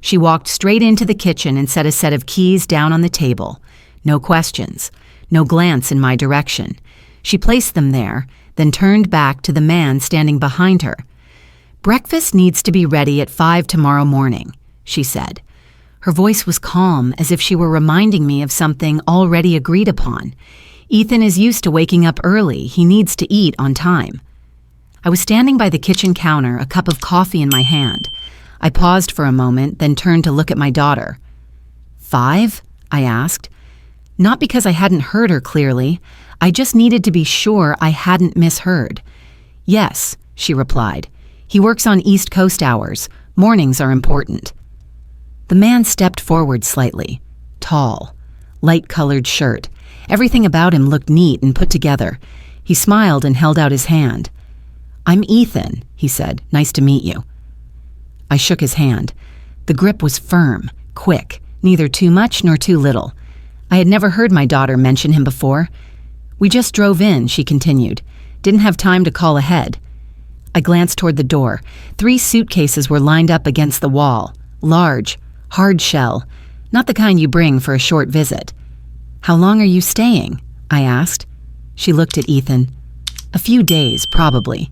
She walked straight into the kitchen and set a set of keys down on the table. No questions, no glance in my direction. She placed them there, then turned back to the man standing behind her. "Breakfast needs to be ready at 5 tomorrow morning," she said. Her voice was calm, as if she were reminding me of something already agreed upon. Ethan is used to waking up early. He needs to eat on time. I was standing by the kitchen counter, a cup of coffee in my hand. I paused for a moment, then turned to look at my daughter. 5? I asked. Not because I hadn't heard her clearly. I just needed to be sure I hadn't misheard. "Yes," she replied. "He works on East Coast hours. Mornings are important." The man stepped forward slightly. Tall, light-colored shirt. Everything about him looked neat and put together. He smiled and held out his hand. "I'm Ethan," he said. "Nice to meet you." I shook his hand. The grip was firm, quick, neither too much nor too little. I had never heard my daughter mention him before. "We just drove in," she continued. "Didn't have time to call ahead." I glanced toward the door. 3 suitcases were lined up against the wall. Large, hard shell, not the kind you bring for a short visit. "How long are you staying?" I asked. She looked at Ethan. "A few days, probably."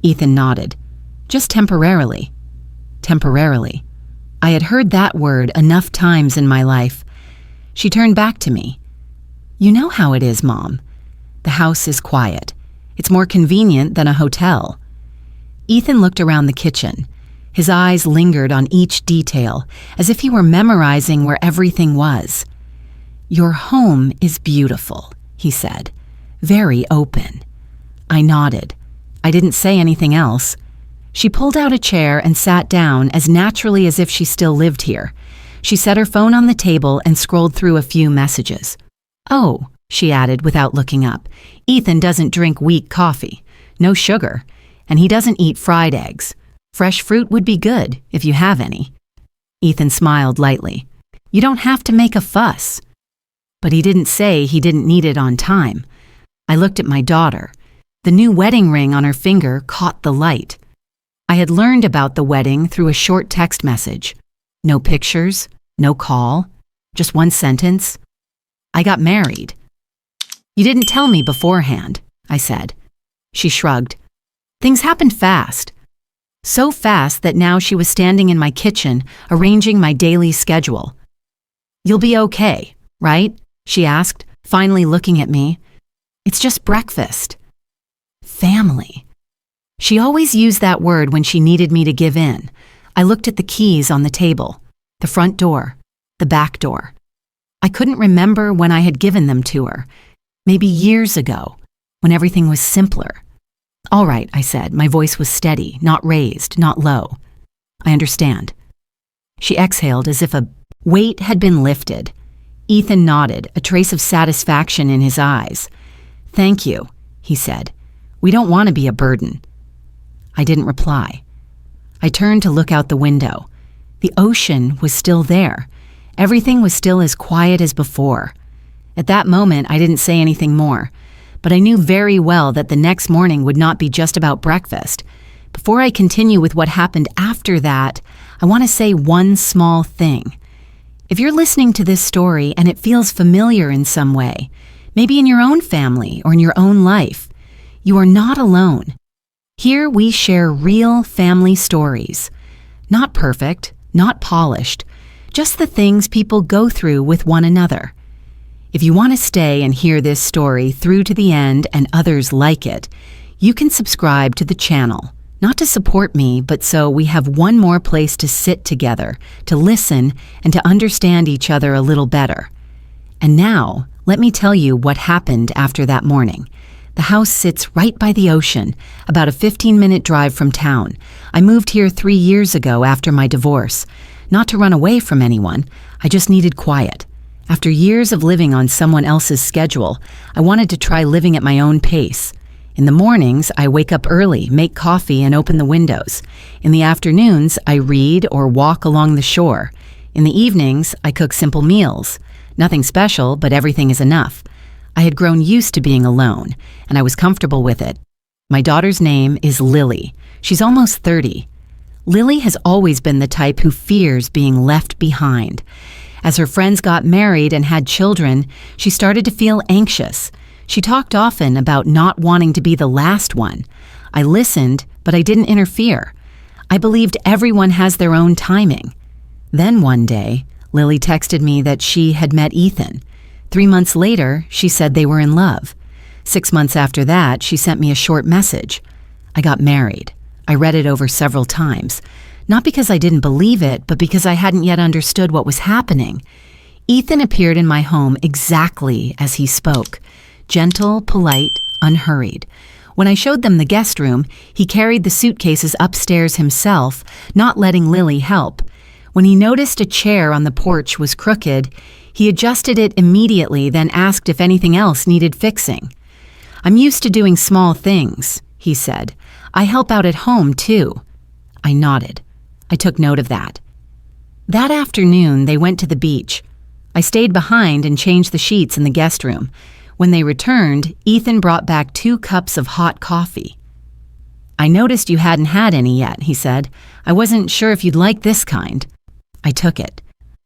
Ethan nodded. "Just temporarily." Temporarily. I had heard that word enough times in my life. She turned back to me. "You know how it is, Mom. The house is quiet. It's more convenient than a hotel." Ethan looked around the kitchen. His eyes lingered on each detail, as if he were memorizing where everything was. "Your home is beautiful," he said. "Very open." I nodded. I didn't say anything else. She pulled out a chair and sat down as naturally as if she still lived here. She set her phone on the table and scrolled through a few messages. "Oh," she added without looking up, "Ethan doesn't drink weak coffee. No sugar. And he doesn't eat fried eggs. Fresh fruit would be good, if you have any." Ethan smiled lightly. "You don't have to make a fuss." But he didn't say he didn't need it on time. I looked at my daughter. The new wedding ring on her finger caught the light. I had learned about the wedding through a short text message. No pictures, no call, just one sentence. "I got married." "You didn't tell me beforehand," I said. She shrugged. "Things happened fast." So fast that now she was standing in my kitchen, arranging my daily schedule. "You'll be okay, right?" she asked, finally looking at me. "It's just breakfast." Family. She always used that word when she needed me to give in. I looked at the keys on the table, the front door, the back door. I couldn't remember when I had given them to her. Maybe years ago, when everything was simpler. "All right," I said. My voice was steady, not raised, not low. "I understand." She exhaled as if a weight had been lifted. Ethan nodded, a trace of satisfaction in his eyes. "Thank you," he said. "We don't want to be a burden." I didn't reply. I turned to look out the window. The ocean was still there. Everything was still as quiet as before. At that moment, I didn't say anything more, but I knew very well that the next morning would not be just about breakfast. Before I continue with what happened after that, I want to say one small thing. If you're listening to this story and it feels familiar in some way, maybe in your own family or in your own life, you are not alone. Here we share real family stories. Not perfect, not polished, just the things people go through with one another. If you want to stay and hear this story through to the end and others like it, you can subscribe to the channel, not to support me, but so we have one more place to sit together, to listen, and to understand each other a little better. And now, let me tell you what happened after that morning. The house sits right by the ocean, about a 15-minute drive from town. I moved here 3 years ago after my divorce. Not to run away from anyone, I just needed quiet. After years of living on someone else's schedule, I wanted to try living at my own pace. In the mornings, I wake up early, make coffee, and open the windows. In the afternoons, I read or walk along the shore. In the evenings, I cook simple meals. Nothing special, but everything is enough. I had grown used to being alone, and I was comfortable with it. My daughter's name is Lily. She's almost 30. Lily has always been the type who fears being left behind. As her friends got married and had children, she started to feel anxious. She talked often about not wanting to be the last one. I listened, but I didn't interfere. I believed everyone has their own timing. Then one day, Lily texted me that she had met Ethan. 3 months later, she said they were in love. 6 months after that, she sent me a short message. I got married. I read it over several times, not because I didn't believe it, but because I hadn't yet understood what was happening. Ethan appeared in my home exactly as he spoke, gentle, polite, unhurried. When I showed them the guest room, he carried the suitcases upstairs himself, not letting Lily help. When he noticed a chair on the porch was crooked, he adjusted it immediately, then asked if anything else needed fixing. "I'm used to doing small things," he said. "I help out at home, too." I nodded. I took note of that. That afternoon, they went to the beach. I stayed behind and changed the sheets in the guest room. When they returned, Ethan brought back 2 cups of hot coffee. "I noticed you hadn't had any yet," he said. "I wasn't sure if you'd like this kind." I took it.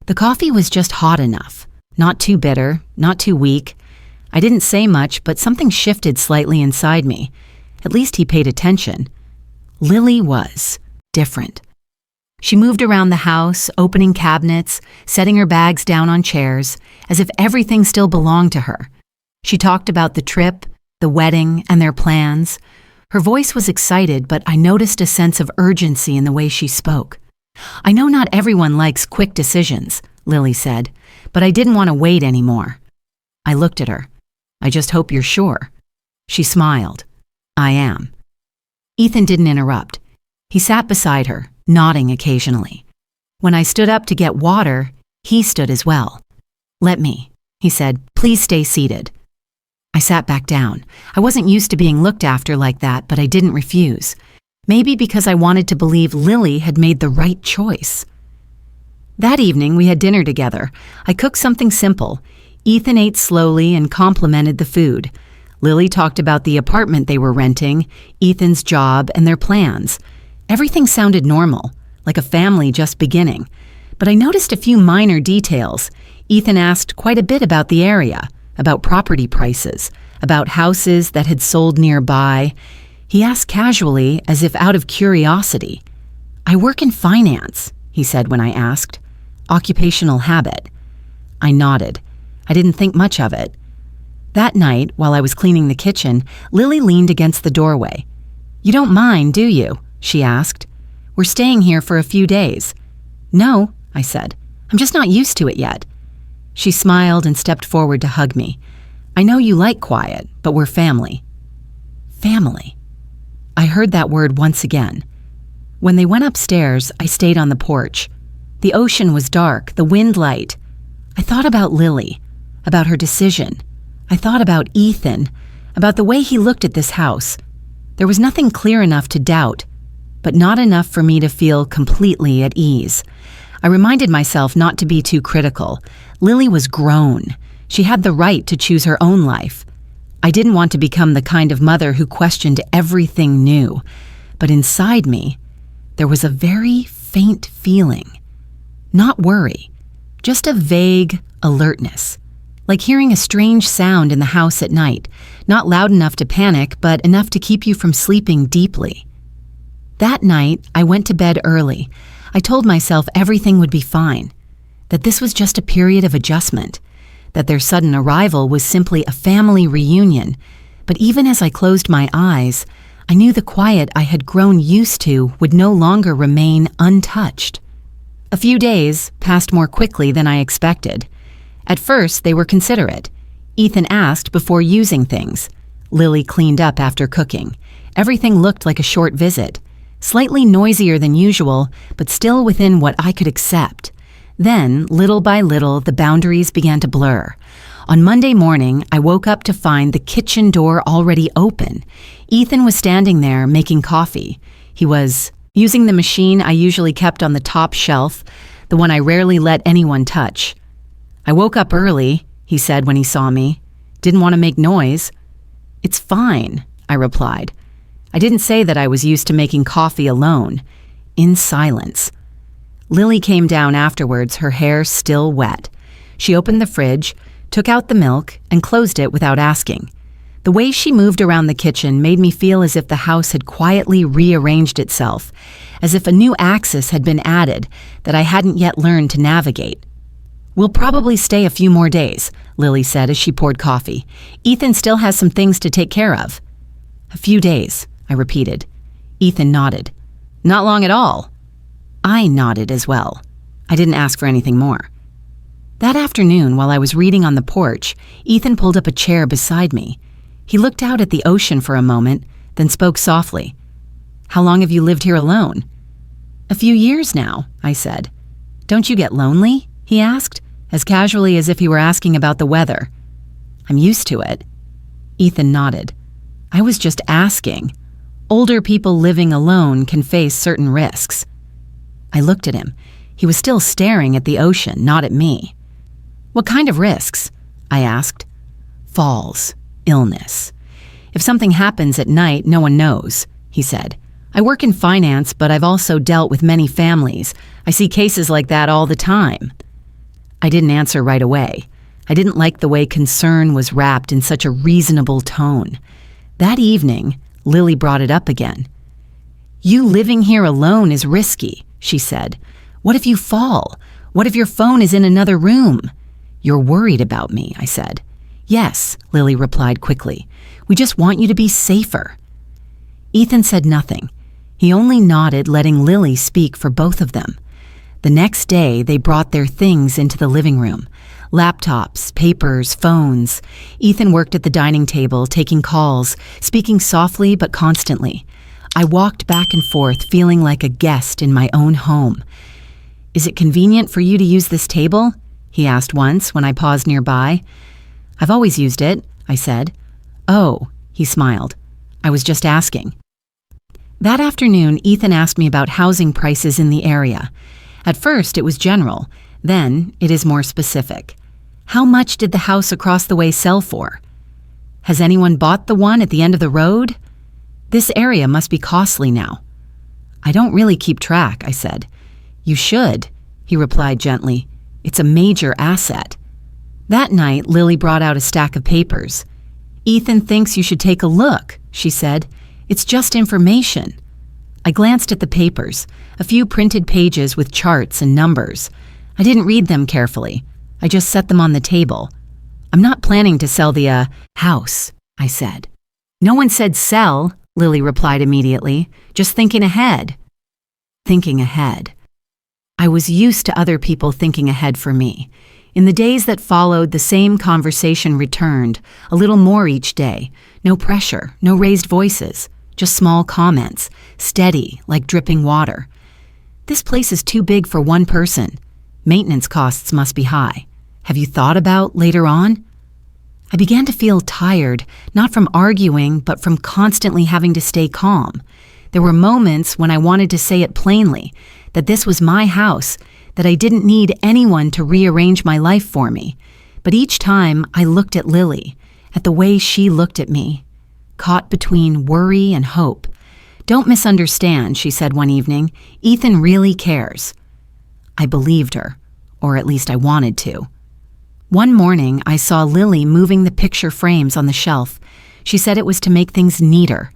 The coffee was just hot enough. Not too bitter, not too weak. I didn't say much, but something shifted slightly inside me. At least he paid attention. Lily was different. She moved around the house, opening cabinets, setting her bags down on chairs, as if everything still belonged to her. She talked about the trip, the wedding, and their plans. Her voice was excited, but I noticed a sense of urgency in the way she spoke. "I know not everyone likes quick decisions," Lily said, "but I didn't want to wait anymore." I looked at her. "I just hope you're sure." She smiled. "I am." Ethan didn't interrupt. He sat beside her, nodding occasionally. When I stood up to get water, he stood as well. "Let me," he said. "Please stay seated." I sat back down. I wasn't used to being looked after like that, but I didn't refuse. Maybe because I wanted to believe Lily had made the right choice. That evening, we had dinner together. I cooked something simple. Ethan ate slowly and complimented the food. Lily talked about the apartment they were renting, Ethan's job, and their plans. Everything sounded normal, like a family just beginning. But I noticed a few minor details. Ethan asked quite a bit about the area, about property prices, about houses that had sold nearby. He asked casually, as if out of curiosity. "I work in finance," he said when I asked. "Occupational habit." I nodded. I didn't think much of it. That night, while I was cleaning the kitchen, Lily leaned against the doorway. "You don't mind, do you?" she asked. "We're staying here for a few days." "No," I said. "I'm just not used to it yet." She smiled and stepped forward to hug me. "I know you like quiet, but we're family." Family. I heard that word once again. When they went upstairs, I stayed on the porch. The ocean was dark, the wind light. I thought about Lily, about her decision. I thought about Ethan, about the way he looked at this house. There was nothing clear enough to doubt, but not enough for me to feel completely at ease. I reminded myself not to be too critical. Lily was grown. She had the right to choose her own life. I didn't want to become the kind of mother who questioned everything new, but inside me, there was a very faint feeling. Not worry, just a vague alertness, like hearing a strange sound in the house at night, not loud enough to panic, but enough to keep you from sleeping deeply. That night, I went to bed early. I told myself everything would be fine, that this was just a period of adjustment, that their sudden arrival was simply a family reunion. But even as I closed my eyes, I knew the quiet I had grown used to would no longer remain untouched. A few days passed more quickly than I expected. At first, they were considerate. Ethan asked before using things. Lily cleaned up after cooking. Everything looked like a short visit, slightly noisier than usual, but still within what I could accept. Then, little by little, the boundaries began to blur. On Monday morning, I woke up to find the kitchen door already open. Ethan was standing there making coffee. He was using the machine I usually kept on the top shelf, the one I rarely let anyone touch. "I woke up early," he said when he saw me. "Didn't want to make noise." "It's fine," I replied. I didn't say that I was used to making coffee alone. in silence. Lily came down afterwards, her hair still wet. She opened the fridge, took out the milk, and closed it without asking. The way she moved around the kitchen made me feel as if the house had quietly rearranged itself, as if a new axis had been added that I hadn't yet learned to navigate. "We'll probably stay a few more days," Lily said as she poured coffee. "Ethan still has some things to take care of." "A few days," I repeated. Ethan nodded. "Not long at all." I nodded as well. I didn't ask for anything more. That afternoon, while I was reading on the porch, Ethan pulled up a chair beside me. He looked out at the ocean for a moment, then spoke softly. "How long have you lived here alone?" "A few years now," I said. "Don't you get lonely?" he asked, as casually as if he were asking about the weather. "I'm used to it." Ethan nodded. "I was just asking. Older people living alone can face certain risks." I looked at him. He was still staring at the ocean, not at me. "What kind of risks?" I asked. "Falls, illness. If something happens at night, no one knows," he said. "I work in finance, but I've also dealt with many families. I see cases like that all the time." I didn't answer right away. I didn't like the way concern was wrapped in such a reasonable tone. That evening, Lily brought it up again. "You living here alone is risky," she said. "What if you fall? What if your phone is in another room?" "You're worried about me," I said. "Yes," Lily replied quickly. "We just want you to be safer." Ethan said nothing. He only nodded, letting Lily speak for both of them. The next day, they brought their things into the living room. Laptops, papers, phones. Ethan worked at the dining table, taking calls, speaking softly but constantly. I walked back and forth, feeling like a guest in my own home. "Is it convenient for you to use this table?" he asked once when I paused nearby. "I've always used it," I said. "Oh," he smiled. "I was just asking." That afternoon, Ethan asked me about housing prices in the area. At first, it was general. Then, it is more specific. How much did the house across the way sell for? Has anyone bought the one at the end of the road? This area must be costly now. I don't really keep track, I said. You should, he replied gently. It's a major asset. That night, Lily brought out a stack of papers. Ethan thinks you should take a look, she said. It's just information. I glanced at the papers, a few printed pages with charts and numbers. I didn't read them carefully. I just set them on the table. I'm not planning to sell the, house, I said. No one said sell, Lily replied immediately. Just thinking ahead. Thinking ahead. I was used to other people thinking ahead for me. In the days that followed, the same conversation returned, a little more each day. No pressure, no raised voices, just small comments, steady like dripping water. This place is too big for one person. Maintenance costs must be high. Have you thought about later on? I began to feel tired, not from arguing, but from constantly having to stay calm. There were moments when I wanted to say it plainly, that this was my house, that I didn't need anyone to rearrange my life for me. But each time I looked at Lily, at the way she looked at me, caught between worry and hope. Don't misunderstand, she said one evening. Ethan really cares. I believed her, or at least I wanted to. One morning, I saw Lily moving the picture frames on the shelf. She said it was to make things neater.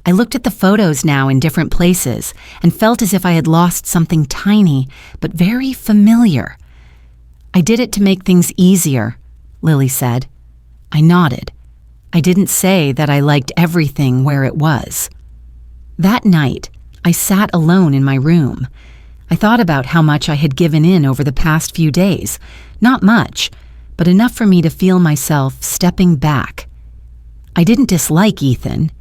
I looked at the photos now in different places and felt as if I had lost something tiny, but very familiar. I did it to make things easier, Lily said. I nodded. I didn't say that I liked everything where it was. That night, I sat alone in my room. I thought about how much I had given in over the past few days. Not much, but enough for me to feel myself stepping back. I didn't dislike Ethan.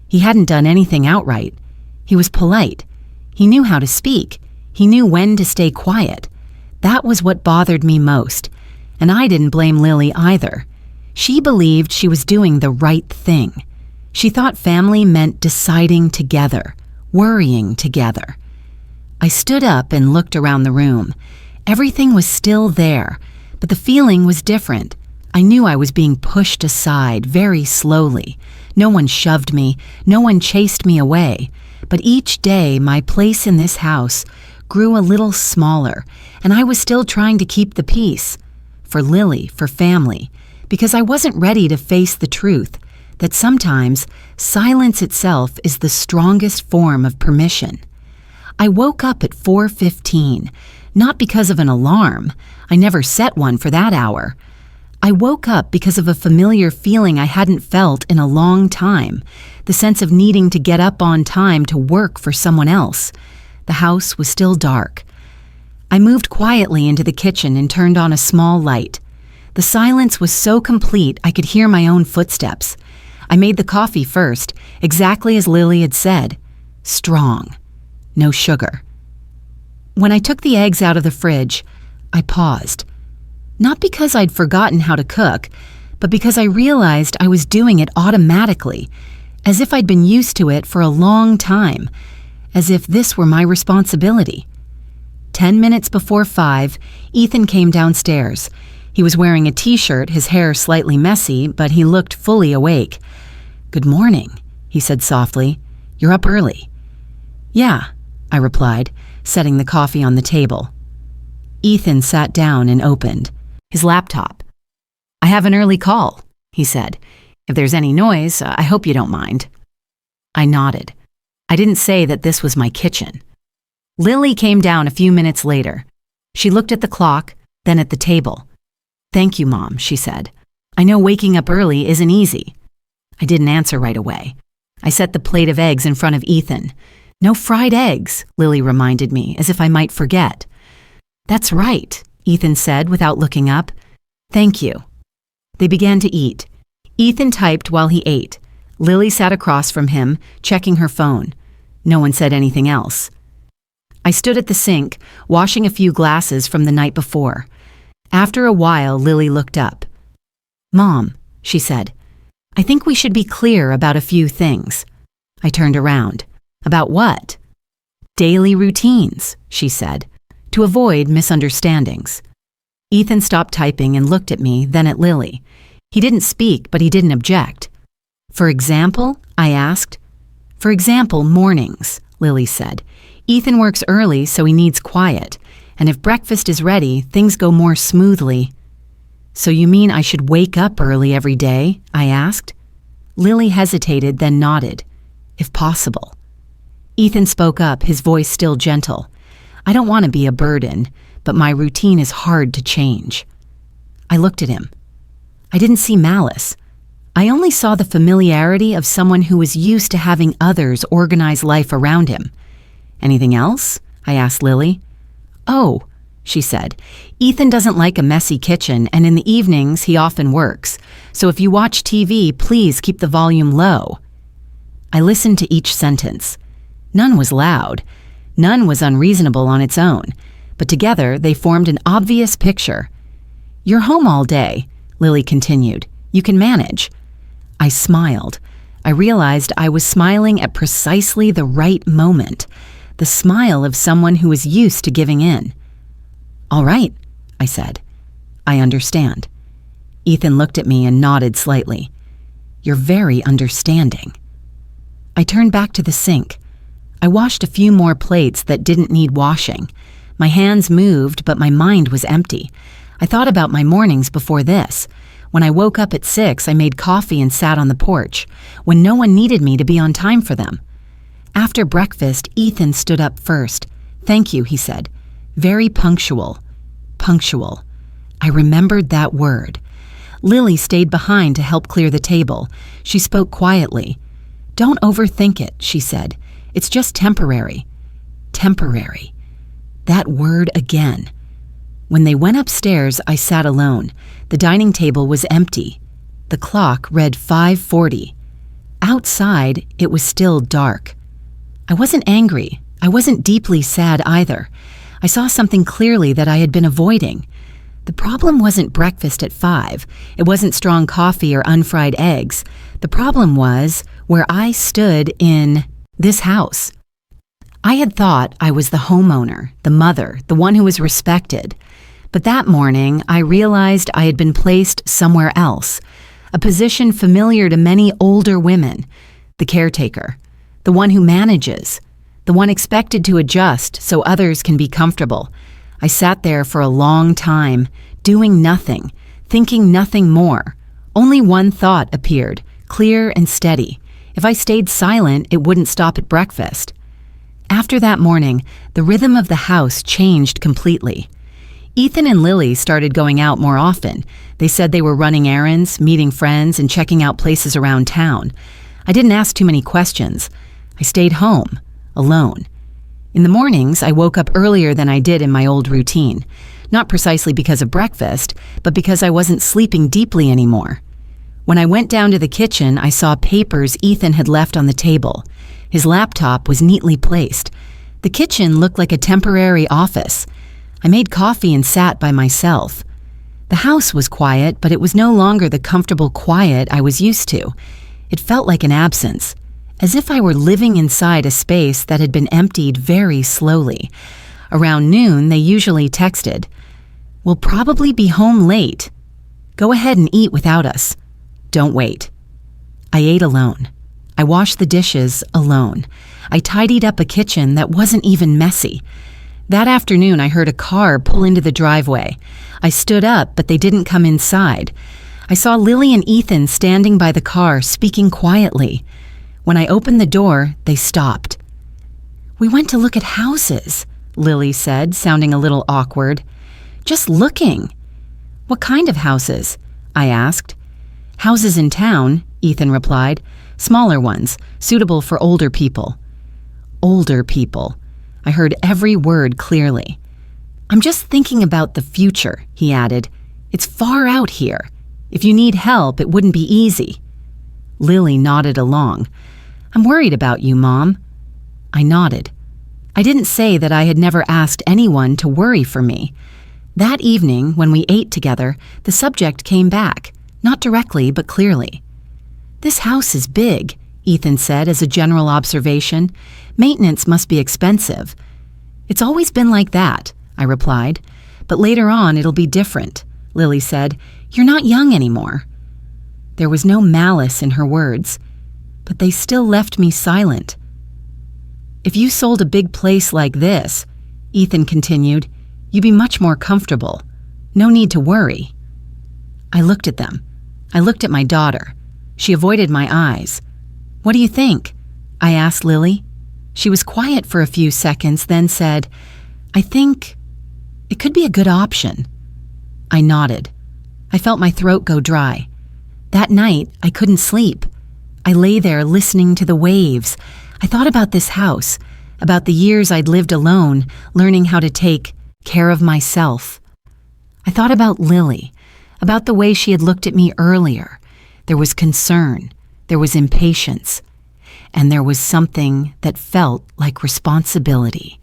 He hadn't done anything outright. He was polite. He knew how to speak. He knew when to stay quiet. That was what bothered me most, and I didn't blame Lily either. She believed she was doing the right thing. She thought family meant deciding together, worrying together. I stood up and looked around the room. Everything was still there, but the feeling was different. I knew I was being pushed aside very slowly. No one shoved me. No one chased me away. But each day, my place in this house grew a little smaller, and I was still trying to keep the peace. For Lily, for family, because I wasn't ready to face the truth that sometimes silence itself is the strongest form of permission. I woke up at 4:15, not because of an alarm. I never set one for that hour. I woke up because of a familiar feeling I hadn't felt in a long time, the sense of needing to get up on time to work for someone else. The house was still dark. I moved quietly into the kitchen and turned on a small light. The silence was so complete I could hear my own footsteps. I made the coffee first, exactly as Lily had said. Strong. No sugar. When I took the eggs out of the fridge, I paused. Not because I'd forgotten how to cook, but because I realized I was doing it automatically, as if I'd been used to it for a long time, as if this were my responsibility. 10 minutes before 5, Ethan came downstairs. He was wearing a t-shirt, his hair slightly messy, but he looked fully awake. "Good morning," he said softly. "You're up early." "Yeah," I replied, setting the coffee on the table. Ethan sat down and opened his laptop. "I have an early call," he said. "If there's any noise, I hope you don't mind." I nodded. I didn't say that this was my kitchen. Lily came down a few minutes later. She looked at the clock, then at the table. "Thank you, Mom," she said. "I know waking up early isn't easy." I didn't answer right away. I set the plate of eggs in front of Ethan. "No fried eggs," Lily reminded me, as if I might forget. "That's right," Ethan said without looking up. "Thank you." They began to eat. Ethan typed while he ate. Lily sat across from him, checking her phone. No one said anything else. I stood at the sink, washing a few glasses from the night before. After a while, Lily looked up. "Mom," she said, "I think we should be clear about a few things." I turned around. "About what?" "Daily routines," she said, "to avoid misunderstandings." Ethan stopped typing and looked at me, then at Lily. He didn't speak, but he didn't object. "For example?" I asked. "For example, mornings," Lily said. "Ethan works early, so he needs quiet. And if breakfast is ready, things go more smoothly." "So you mean I should wake up early every day?" I asked. Lily hesitated, then nodded. "If possible." Ethan spoke up, his voice still gentle. "I don't want to be a burden, but my routine is hard to change." I looked at him. I didn't see malice. I only saw the familiarity of someone who was used to having others organize life around him. "Anything else?" I asked Lily. "Oh," she said, "Ethan doesn't like a messy kitchen, and in the evenings he often works. So if you watch TV, please keep the volume low." I listened to each sentence. None was loud. None was unreasonable on its own. But together they formed an obvious picture. "You're home all day," Lily continued. "You can manage." I smiled. I realized I was smiling at precisely the right moment. The smile of someone who is used to giving in. "All right," I said. "I understand." Ethan looked at me and nodded slightly. "You're very understanding." I turned back to the sink. I washed a few more plates that didn't need washing. My hands moved, but my mind was empty. I thought about my mornings before this. When I woke up at 6, I made coffee and sat on the porch, when no one needed me to be on time for them. After breakfast, Ethan stood up first. "Thank you," he said. "Very punctual." Punctual. I remembered that word. Lily stayed behind to help clear the table. She spoke quietly. "Don't overthink it," she said. "It's just temporary." Temporary. That word again. When they went upstairs, I sat alone. The dining table was empty. The clock read 5:40. Outside, it was still dark. I wasn't angry. I wasn't deeply sad either. I saw something clearly that I had been avoiding. The problem wasn't breakfast at 5. It wasn't strong coffee or unfried eggs. The problem was where I stood in this house. I had thought I was the homeowner, the mother, the one who was respected. But that morning, I realized I had been placed somewhere else, a position familiar to many older women, the caretaker, the one who manages, the one expected to adjust so others can be comfortable. I sat there for a long time, doing nothing, thinking nothing more. Only one thought appeared, clear and steady. If I stayed silent, it wouldn't stop at breakfast. After that morning, the rhythm of the house changed completely. Ethan and Lily started going out more often. They said they were running errands, meeting friends, and checking out places around town. I didn't ask too many questions. I stayed home, alone. In the mornings, I woke up earlier than I did in my old routine. Not precisely because of breakfast, but because I wasn't sleeping deeply anymore. When I went down to the kitchen, I saw papers Ethan had left on the table. His laptop was neatly placed. The kitchen looked like a temporary office. I made coffee and sat by myself. The house was quiet, but it was no longer the comfortable quiet I was used to. It felt like an absence, as if I were living inside a space that had been emptied very slowly. Around noon, they usually texted, "We'll probably be home late. Go ahead and eat without us. Don't wait." I ate alone. I washed the dishes alone. I tidied up a kitchen that wasn't even messy. That afternoon, I heard a car pull into the driveway. I stood up, but they didn't come inside. I saw Lily and Ethan standing by the car, speaking quietly. When I opened the door, they stopped. "We went to look at houses," Lily said, sounding a little awkward. "Just looking." "What kind of houses?" I asked. "Houses in town," Ethan replied. "Smaller ones, suitable for older people." Older people. I heard every word clearly. "I'm just thinking about the future," he added. "It's far out here. If you need help, it wouldn't be easy." Lily nodded along. "I'm worried about you, Mom." I nodded. I didn't say that I had never asked anyone to worry for me. That evening, when we ate together, the subject came back, not directly but clearly. "This house is big," Ethan said as a general observation. "Maintenance must be expensive." "It's always been like that," I replied. "But later on it'll be different," Lily said. "You're not young anymore." There was no malice in her words, but they still left me silent. "If you sold a big place like this," Ethan continued, "you'd be much more comfortable. No need to worry." I looked at them. I looked at my daughter. She avoided my eyes. "What do you think?" I asked Lily. She was quiet for a few seconds, then said, "I think it could be a good option." I nodded. I felt my throat go dry. That night, I couldn't sleep. I lay there listening to the waves. I thought about this house, about the years I'd lived alone, learning how to take care of myself. I thought about Lily, about the way she had looked at me earlier. There was concern, there was impatience, and there was something that felt like responsibility.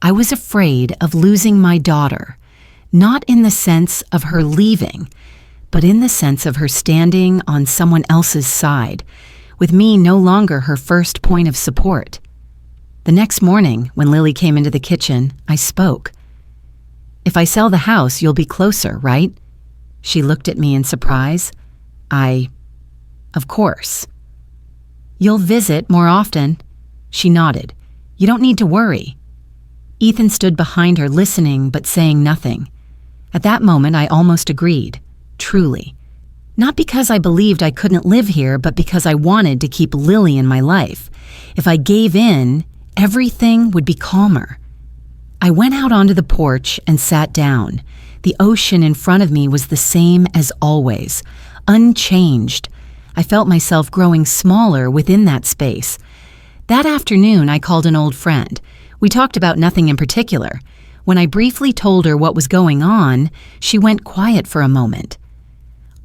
I was afraid of losing my daughter, not in the sense of her leaving, but in the sense of her standing on someone else's side, with me no longer her first point of support. The next morning, when Lily came into the kitchen, I spoke. "If I sell the house, you'll be closer, right?" She looked at me in surprise. Of course." "You'll visit more often?" She nodded. "You don't need to worry." Ethan stood behind her, listening but saying nothing. At that moment, I almost agreed. Truly. Not because I believed I couldn't live here, but because I wanted to keep Lily in my life. If I gave in, everything would be calmer. I went out onto the porch and sat down. The ocean in front of me was the same as always, unchanged. I felt myself growing smaller within that space. That afternoon, I called an old friend. We talked about nothing in particular. When I briefly told her what was going on, she went quiet for a moment.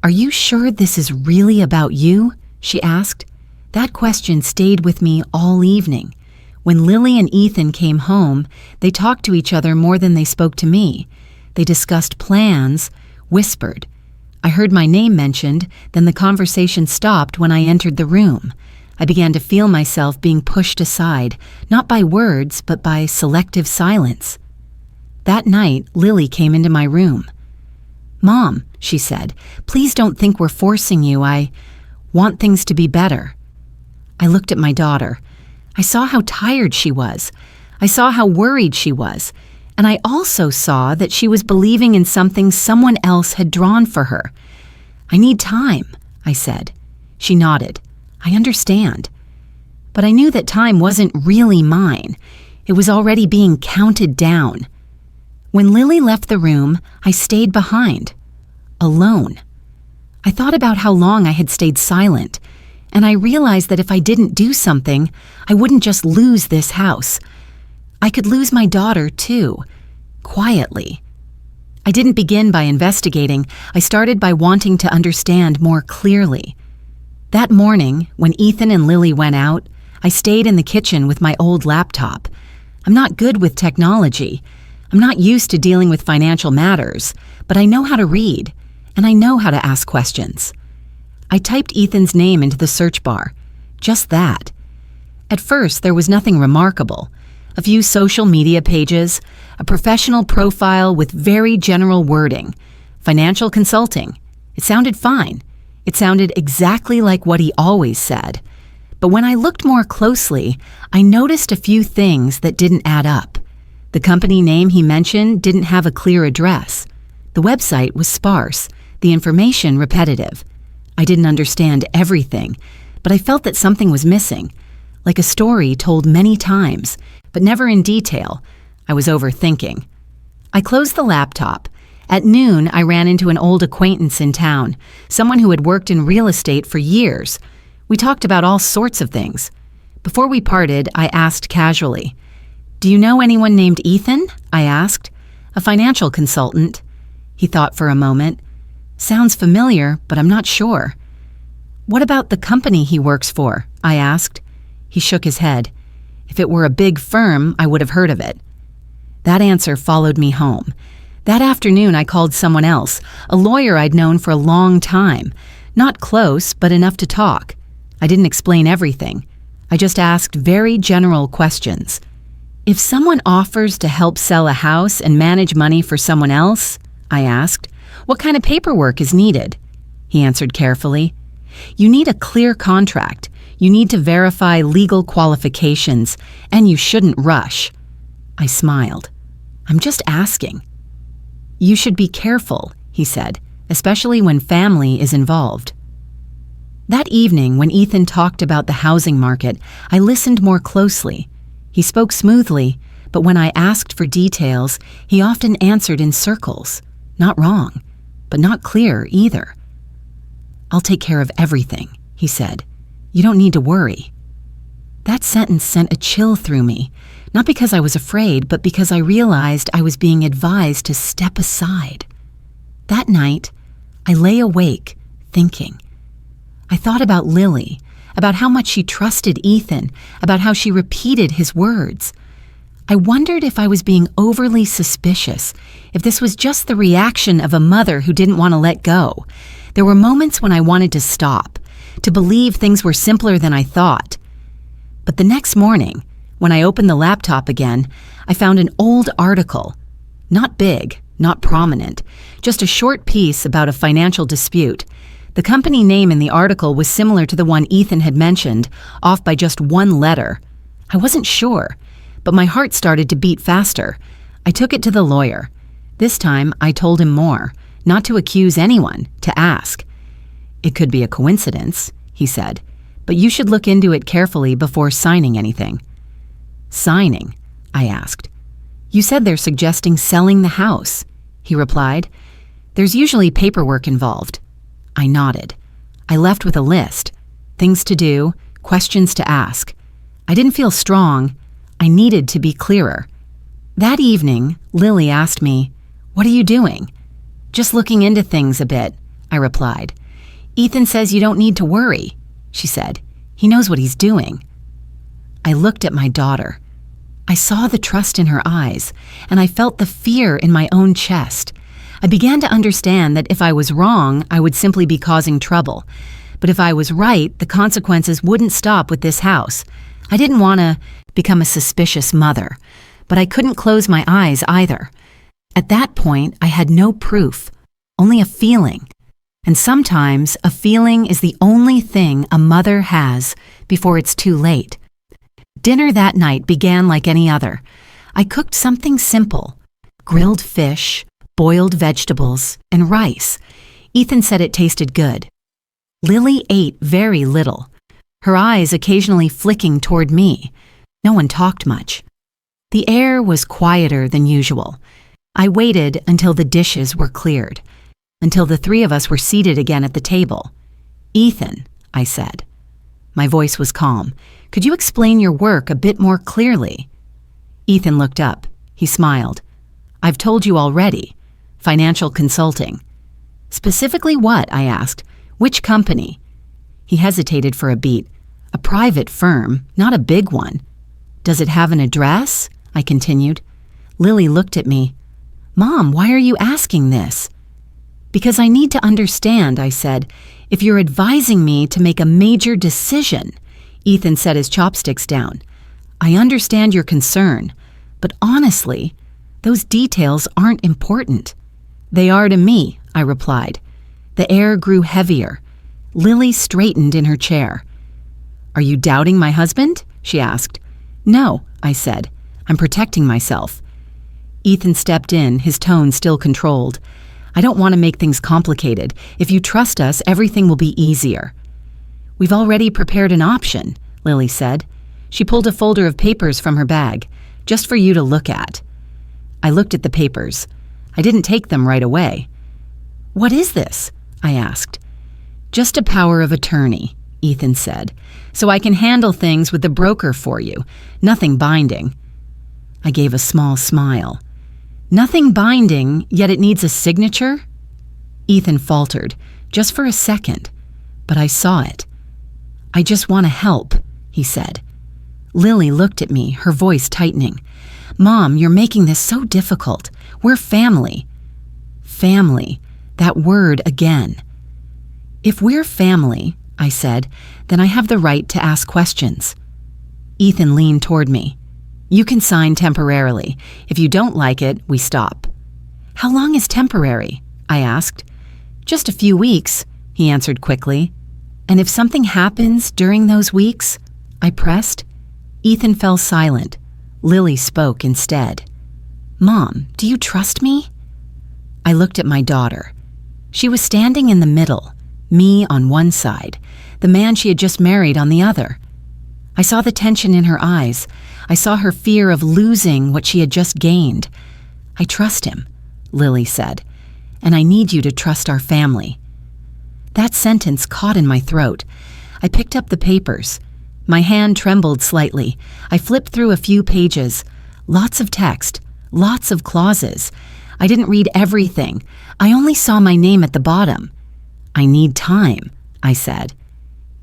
"Are you sure this is really about you?" she asked. That question stayed with me all evening. When Lily and Ethan came home, they talked to each other more than they spoke to me. They discussed plans, whispered. I heard my name mentioned, then the conversation stopped when I entered the room. I began to feel myself being pushed aside, not by words, but by selective silence. That night, Lily came into my room. "Mom," she said, "please don't think we're forcing you. I want things to be better." I looked at my daughter. I saw how tired she was. I saw how worried she was. And I also saw that she was believing in something someone else had drawn for her. "I need time," I said. She nodded. "I understand." But I knew that time wasn't really mine. It was already being counted down. When Lily left the room, I stayed behind, alone. I thought about how long I had stayed silent, and I realized that if I didn't do something, I wouldn't just lose this house. I could lose my daughter, too, quietly. I didn't begin by investigating. I started by wanting to understand more clearly. That morning, when Ethan and Lily went out, I stayed in the kitchen with my old laptop. I'm not good with technology. I'm not used to dealing with financial matters, but I know how to read, and I know how to ask questions. I typed Ethan's name into the search bar. Just that. At first, there was nothing remarkable. A few social media pages, a professional profile with very general wording, financial consulting. It sounded fine. It sounded exactly like what he always said. But when I looked more closely, I noticed a few things that didn't add up. The company name he mentioned didn't have a clear address. The website was sparse, the information repetitive. I didn't understand everything, but I felt that something was missing, like a story told many times, but never in detail. I was overthinking. I closed the laptop. At noon, I ran into an old acquaintance in town, someone who had worked in real estate for years. We talked about all sorts of things. Before we parted, I asked casually, "Do you know anyone named Ethan?" I asked. "A financial consultant." He thought for a moment. "Sounds familiar, but I'm not sure." "What about the company he works for?" I asked. He shook his head. "If it were a big firm, I would have heard of it." That answer followed me home. That afternoon, I called someone else, a lawyer I'd known for a long time. Not close, but enough to talk. I didn't explain everything. I just asked very general questions. "If someone offers to help sell a house and manage money for someone else," I asked, "what kind of paperwork is needed?" He answered carefully. "You need a clear contract. You need to verify legal qualifications, and you shouldn't rush." I smiled. "I'm just asking." "You should be careful," he said, "especially when family is involved." That evening, when Ethan talked about the housing market, I listened more closely. He spoke smoothly, but when I asked for details, he often answered in circles. Not wrong, but not clear either. "I'll take care of everything," he said. "You don't need to worry." That sentence sent a chill through me, not because I was afraid, but because I realized I was being advised to step aside. That night, I lay awake, thinking. I thought about Lily, about how much she trusted Ethan, about how she repeated his words. I wondered if I was being overly suspicious, if this was just the reaction of a mother who didn't want to let go. There were moments when I wanted to stop, to believe things were simpler than I thought. But the next morning, when I opened the laptop again, I found an old article. Not big, not prominent, just a short piece about a financial dispute. The company name in the article was similar to the one Ethan had mentioned, off by just one letter. I wasn't sure, but my heart started to beat faster. I took it to the lawyer. This time, I told him more, not to accuse anyone, to ask. "It could be a coincidence," he said, "but you should look into it carefully before signing anything." "Signing?" I asked. "You said they're suggesting selling the house," he replied. "There's usually paperwork involved." I nodded. I left with a list. Things to do, questions to ask. I didn't feel strong. I needed to be clearer. That evening, Lily asked me, "What are you doing?" "Just looking into things a bit," I replied. "Ethan says you don't need to worry," she said. "He knows what he's doing." I looked at my daughter. I saw the trust in her eyes, and I felt the fear in my own chest. I began to understand that if I was wrong, I would simply be causing trouble. But if I was right, the consequences wouldn't stop with this house. I didn't want to become a suspicious mother, but I couldn't close my eyes either. At that point, I had no proof, only a feeling. And sometimes a feeling is the only thing a mother has before it's too late. Dinner that night began like any other. I cooked something simple: grilled fish, boiled vegetables, and rice. Ethan said it tasted good. Lily ate very little, her eyes occasionally flicking toward me. No one talked much. The air was quieter than usual. I waited until the dishes were cleared, until the three of us were seated again at the table. "Ethan," I said. My voice was calm. "Could you explain your work a bit more clearly?" Ethan looked up. He smiled. "I've told you already. Financial consulting." "Specifically what?" I asked. "Which company?" He hesitated for a beat. "A private firm, not a big one." "Does it have an address?" I continued. Lily looked at me. "Mom, why are you asking this?" "Because I need to understand," I said. "If you're advising me to make a major decision." Ethan set his chopsticks down. "I understand your concern, but honestly, those details aren't important." "They are to me," I replied. The air grew heavier. Lily straightened in her chair. "Are you doubting my husband?" she asked. "No," I said. "I'm protecting myself." Ethan stepped in, his tone still controlled. "I don't want to make things complicated. If you trust us, everything will be easier." "We've already prepared an option," Lily said. She pulled a folder of papers from her bag, "just for you to look at." I looked at the papers. I didn't take them right away. "What is this?" I asked. "Just a power of attorney," Ethan said, "so I can handle things with the broker for you. Nothing binding." I gave a small smile. "Nothing binding, yet it needs a signature?" Ethan faltered, just for a second, but I saw it. "I just want to help," he said. Lily looked at me, her voice tightening. "Mom, you're making this so difficult. We're family." Family, that word again. "If we're family," I said, "then I have the right to ask questions." Ethan leaned toward me. "You can sign temporarily. If you don't like it, we stop." "How long is temporary?" I asked. "Just a few weeks," he answered quickly. "And if something happens during those weeks?" I pressed. Ethan fell silent. Lily spoke instead. "Mom, do you trust me?" I looked at my daughter. She was standing in the middle, me on one side, the man she had just married on the other. I saw the tension in her eyes. I saw her fear of losing what she had just gained. "I trust him," Lily said, "and I need you to trust our family." That sentence caught in my throat. I picked up the papers. My hand trembled slightly. I flipped through a few pages. Lots of text, lots of clauses. I didn't read everything. I only saw my name at the bottom. "I need time," I said.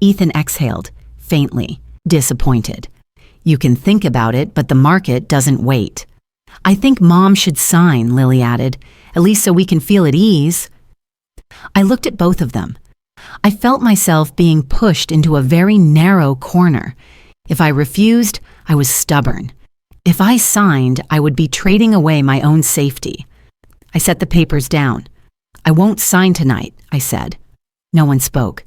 Ethan exhaled, faintly, disappointed. "You can think about it, but the market doesn't wait." "I think Mom should sign," Lily added, "at least so we can feel at ease." I looked at both of them. I felt myself being pushed into a very narrow corner. If I refused, I was stubborn. If I signed, I would be trading away my own safety. I set the papers down. "I won't sign tonight," I said. No one spoke.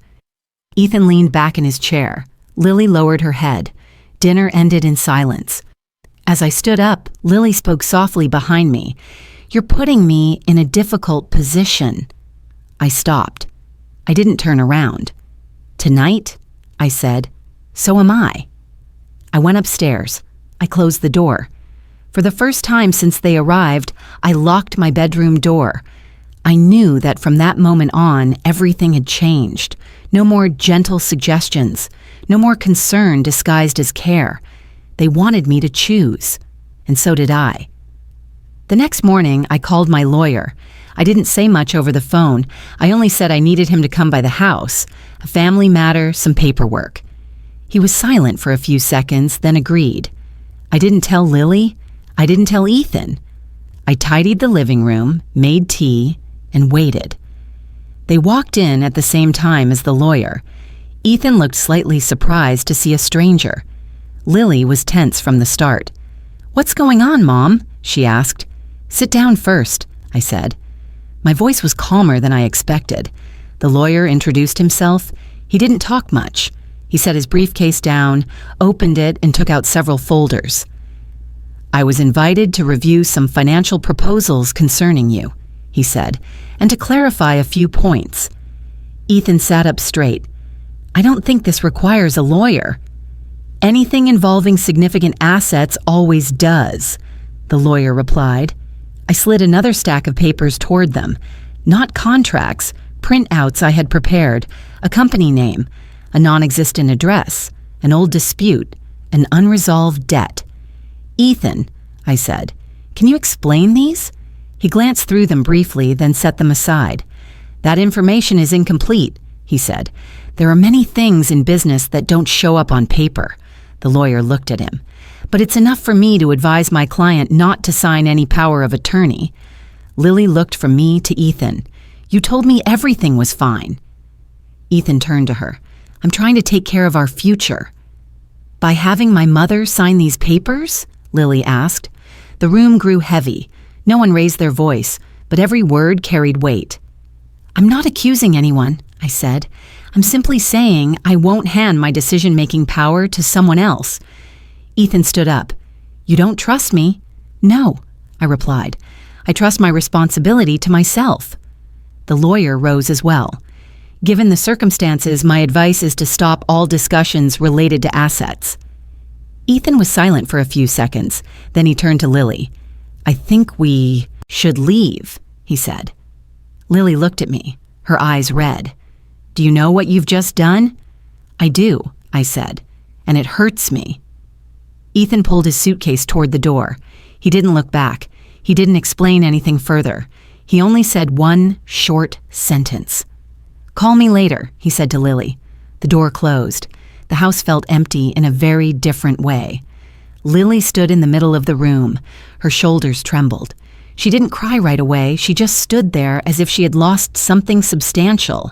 Ethan leaned back in his chair. Lily lowered her head. Dinner ended in silence. As I stood up, Lily spoke softly behind me. "You're putting me in a difficult position." I stopped. I didn't turn around. "Tonight?" I said. "So am I." I went upstairs. I closed the door. For the first time since they arrived, I locked my bedroom door. I knew that from that moment on, everything had changed. No more gentle suggestions. No more concern disguised as care. They wanted me to choose, and so did I. The next morning, I called my lawyer. I didn't say much over the phone. I only said I needed him to come by the house. A family matter, some paperwork. He was silent for a few seconds, then agreed. I didn't tell Lily. I didn't tell Ethan. I tidied the living room, made tea, and waited. They walked in at the same time as the lawyer. Ethan looked slightly surprised to see a stranger. Lily was tense from the start. "What's going on, Mom?" she asked. "Sit down first," I said. My voice was calmer than I expected. The lawyer introduced himself. He didn't talk much. He set his briefcase down, opened it, and took out several folders. "I was invited to review some financial proposals concerning you," he said, "and to clarify a few points." Ethan sat up straight. "I don't think this requires a lawyer." "Anything involving significant assets always does," the lawyer replied. I slid another stack of papers toward them. Not contracts, printouts I had prepared, a company name, a non-existent address, an old dispute, an unresolved debt. "Ethan," I said, "can you explain these?" He glanced through them briefly, then set them aside. "That information is incomplete," he said. "There are many things in business that don't show up on paper." The lawyer looked at him. "But it's enough for me to advise my client not to sign any power of attorney." Lily looked from me to Ethan. "You told me everything was fine." Ethan turned to her. "I'm trying to take care of our future." "By having my mother sign these papers?" Lily asked. The room grew heavy. No one raised their voice, but every word carried weight. "I'm not accusing anyone," I said. "I'm simply saying I won't hand my decision-making power to someone else." Ethan stood up. "You don't trust me?" "No," I replied. "I trust my responsibility to myself." The lawyer rose as well. "Given the circumstances, my advice is to stop all discussions related to assets." Ethan was silent for a few seconds. Then he turned to Lily. "I think we should leave," he said. Lily looked at me, her eyes red. "Do you know what you've just done?" "I do," I said, "and it hurts me." Ethan pulled his suitcase toward the door. He didn't look back. He didn't explain anything further. He only said one short sentence. "Call me later," he said to Lily. The door closed. The house felt empty in a very different way. Lily stood in the middle of the room. Her shoulders trembled. She didn't cry right away. She just stood there as if she had lost something substantial.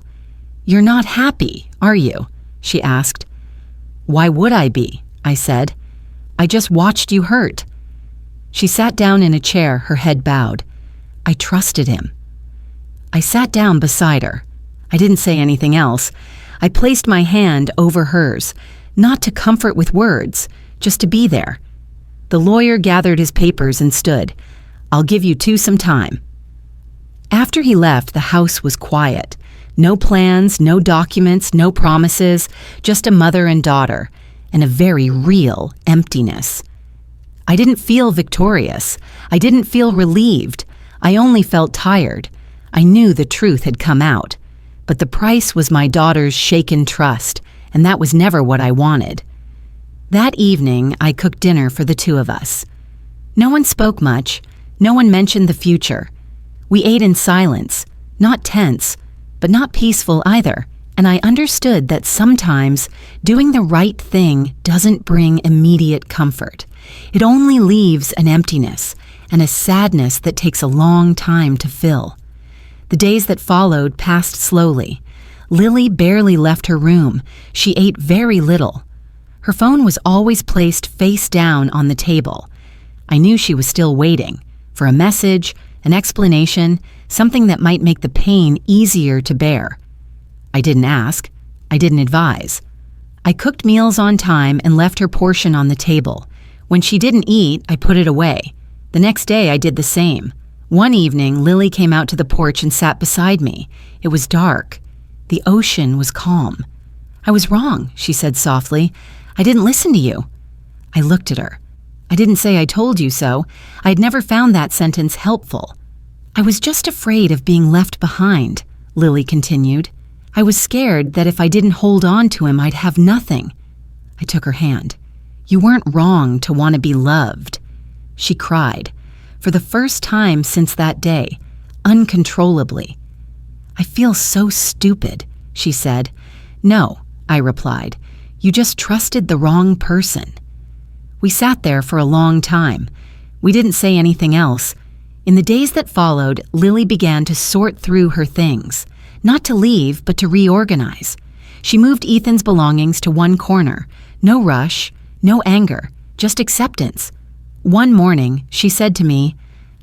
"You're not happy, are you?" she asked. "Why would I be?" I said. "I just watched you hurt." She sat down in a chair, her head bowed. I trusted him. I sat down beside her. I didn't say anything else. I placed my hand over hers, not to comfort with words, just to be there. The lawyer gathered his papers and stood. "I'll give you two some time." After he left, the house was quiet. No plans, no documents, no promises, just a mother and daughter, and a very real emptiness. I didn't feel victorious. I didn't feel relieved. I only felt tired. I knew the truth had come out. But the price was my daughter's shaken trust, and that was never what I wanted. That evening, I cooked dinner for the two of us. No one spoke much. No one mentioned the future. We ate in silence, not tense, but not peaceful either, and I understood that sometimes doing the right thing doesn't bring immediate comfort. It only leaves an emptiness and a sadness that takes a long time to fill. The days that followed passed slowly. Lily barely left her room. She ate very little. Her phone was always placed face down on the table. I knew she was still waiting for a message, an explanation, something that might make the pain easier to bear. I didn't ask. I didn't advise. I cooked meals on time and left her portion on the table. When she didn't eat, I put it away. The next day, I did the same. One evening, Lily came out to the porch and sat beside me. It was dark. The ocean was calm. "I was wrong," she said softly. "I didn't listen to you." I looked at her. I didn't say I told you so. I had never found that sentence helpful. "I was just afraid of being left behind," Lily continued. "I was scared that if I didn't hold on to him, I'd have nothing." I took her hand. "You weren't wrong to want to be loved." She cried. For the first time since that day, uncontrollably. "I feel so stupid," she said. "No," I replied. "You just trusted the wrong person." We sat there for a long time. We didn't say anything else. In the days that followed, Lily began to sort through her things. Not to leave, but to reorganize. She moved Ethan's belongings to one corner. No rush, no anger, just acceptance. One morning, she said to me,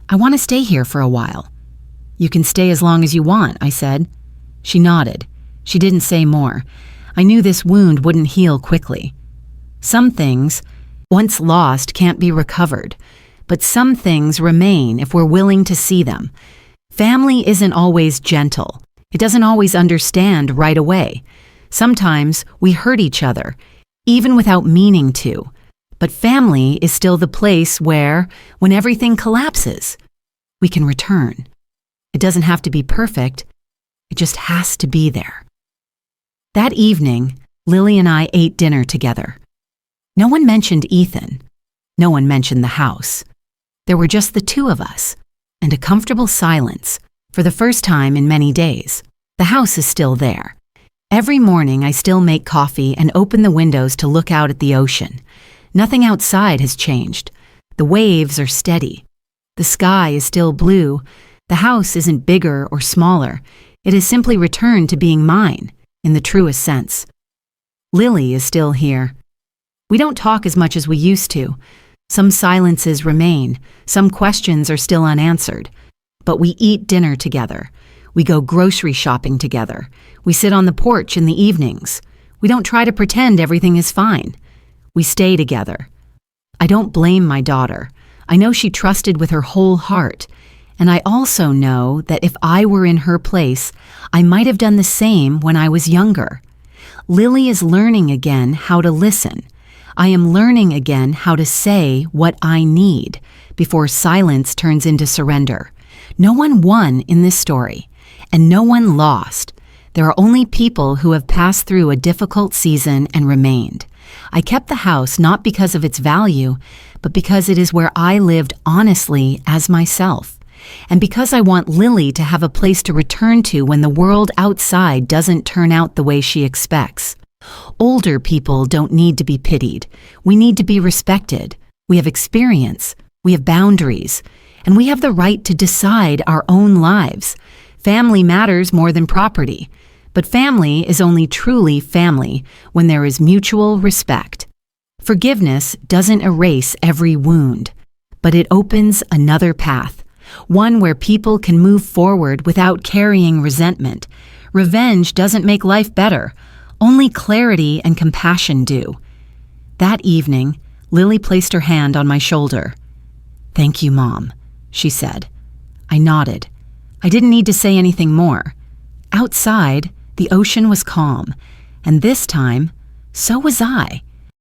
"I want to stay here for a while." "You can stay as long as you want," I said. She nodded. She didn't say more. I knew this wound wouldn't heal quickly. Some things, once lost, can't be recovered, but some things remain if we're willing to see them. Family isn't always gentle. It doesn't always understand right away. Sometimes we hurt each other, even without meaning to. But family is still the place where, when everything collapses, we can return. It doesn't have to be perfect. It just has to be there. That evening, Lily and I ate dinner together. No one mentioned Ethan. No one mentioned the house. There were just the two of us, and a comfortable silence for the first time in many days. The house is still there. Every morning I still make coffee and open the windows to look out at the ocean. Nothing outside has changed. The waves are steady. The sky is still blue. The house isn't bigger or smaller. It has simply returned to being mine, in the truest sense. Lily is still here. We don't talk as much as we used to. Some silences remain. Some questions are still unanswered. But we eat dinner together. We go grocery shopping together. We sit on the porch in the evenings. We don't try to pretend everything is fine. We stay together. I don't blame my daughter. I know she trusted with her whole heart. And I also know that if I were in her place, I might have done the same when I was younger. Lily is learning again how to listen. I am learning again how to say what I need before silence turns into surrender. No one won in this story, and no one lost. There are only people who have passed through a difficult season and remained. I kept the house not because of its value, but because it is where I lived honestly as myself. And because I want Lily to have a place to return to when the world outside doesn't turn out the way she expects. Older people don't need to be pitied. We need to be respected. We have experience. We have boundaries. And we have the right to decide our own lives. Family matters more than property. But family is only truly family when there is mutual respect. Forgiveness doesn't erase every wound, but it opens another path, one where people can move forward without carrying resentment. Revenge doesn't make life better. Only clarity and compassion do. That evening, Lily placed her hand on my shoulder. "Thank you, Mom," she said. I nodded. I didn't need to say anything more. Outside, the ocean was calm, and this time, so was I.